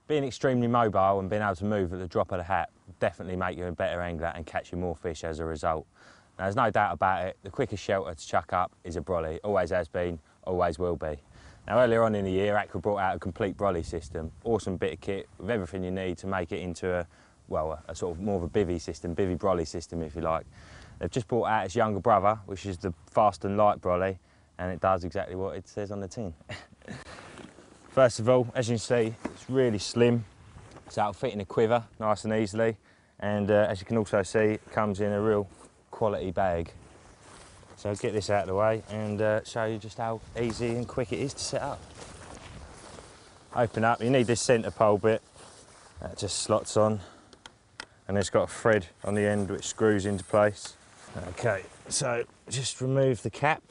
Being extremely mobile and being able to move at the drop of the hat definitely make you a better angler and catch you more fish as a result. Now, there's no doubt about it, the quickest shelter to chuck up is a brolly. Always has been, always will be. Now, earlier on in the year, Aqua brought out a complete brolly system. Awesome bit of kit with everything you need to make it into a sort of more of a bivvy system, bivvy brolly system if you like. They've just brought out its younger brother, which is the fast and light brolly, and it does exactly what it says on the tin. First of all, as you can see, it's really slim, so it'll fit in a quiver nice and easily. And as you can also see, it comes in a real quality bag. So I'll get this out of the way and show you just how easy and quick it is to set up. Open up, you need this centre pole bit, that just slots on, and it's got a thread on the end which screws into place. Okay, so just remove the cap.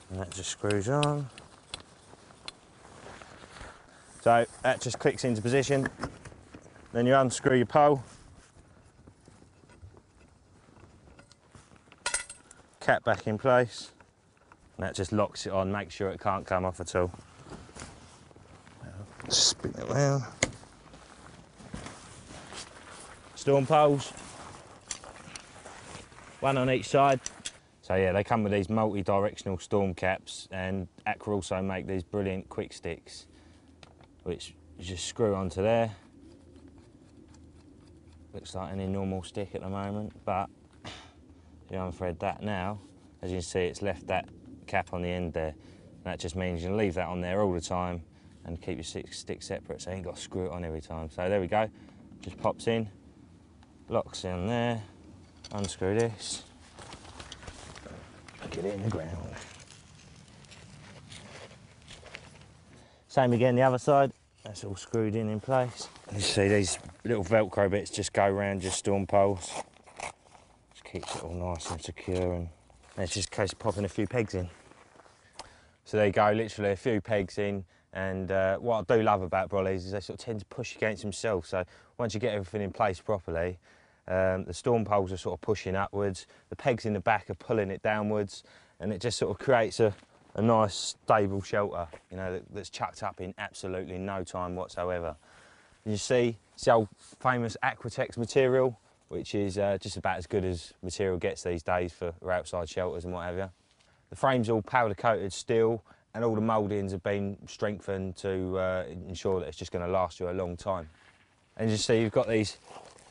And that just screws on. So that just clicks into position. Then you unscrew your pole. Cap back in place. And that just locks it on, make sure it can't come off at all. Spin it around. Storm poles. One on each side. So yeah, they come with these multi-directional storm caps, and Aqua also make these brilliant quick sticks, which you just screw onto there. Looks like any normal stick at the moment, but if you unthread that now, as you can see, it's left that cap on the end there. And that just means you can leave that on there all the time and keep your stick separate, so you ain't got to screw it on every time. So there we go, just pops in, locks in there, unscrew this. Get it in the ground. Same again the other side, that's all screwed in place. You see these little Velcro bits just go around your storm poles. Just keeps it all nice and secure, and it's just a case of popping a few pegs in. So there you go, literally a few pegs in, and what I do love about brollies is they sort of tend to push against themselves, so once you get everything in place properly, the storm poles are sort of pushing upwards, the pegs in the back are pulling it downwards, and it just sort of creates a nice stable shelter, you know, that's chucked up in absolutely no time whatsoever. And you see, it's the old famous Aquatexx material, which is just about as good as material gets these days for outside shelters and what have you. The frame's all powder coated steel, and all the mouldings have been strengthened to ensure that it's just going to last you a long time. And you see, you've got these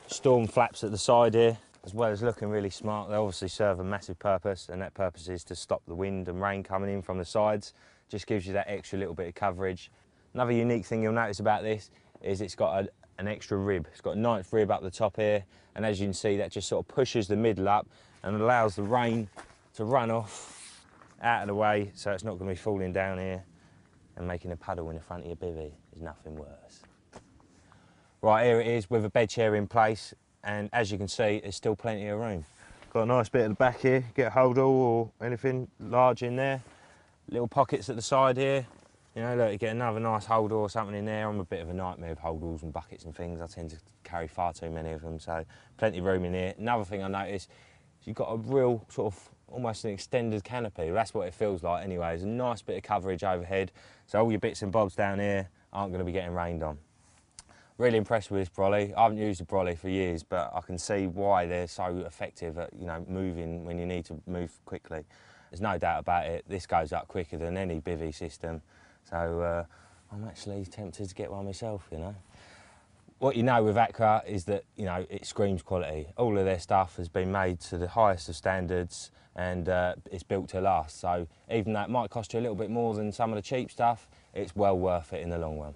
storm flaps at the side here, as well as looking really smart. They obviously serve a massive purpose, and that purpose is to stop the wind and rain coming in from the sides. Just gives you that extra little bit of coverage. Another unique thing you'll notice about this is it's got an extra rib. It's got a 9th rib up the top here, and as you can see, that just sort of pushes the middle up and allows the rain to run off out of the way, so it's not going to be falling down here and making a puddle in the front of your bivvy. There's nothing worse. Right, here it is with a bed chair in place, and as you can see, there's still plenty of room. Got a nice bit at the back here, get a hold all or anything large in there. Little pockets at the side here. You know, look, you get another nice hold or something in there. I'm a bit of a nightmare with holdalls and buckets and things. I tend to carry far too many of them, so plenty of room in here. Another thing I noticed is you've got a real sort of almost an extended canopy. That's what it feels like anyway. There's a nice bit of coverage overhead, so all your bits and bobs down here aren't going to be getting rained on. Really impressed with this brolly. I haven't used a brolly for years, but I can see why they're so effective at, you know, moving when you need to move quickly. There's no doubt about it. This goes up quicker than any bivvy system. So I'm actually tempted to get one myself, you know. What you know with Aqua is that, you know, it screams quality. All of their stuff has been made to the highest of standards, and it's built to last. So even though it might cost you a little bit more than some of the cheap stuff, it's well worth it in the long run.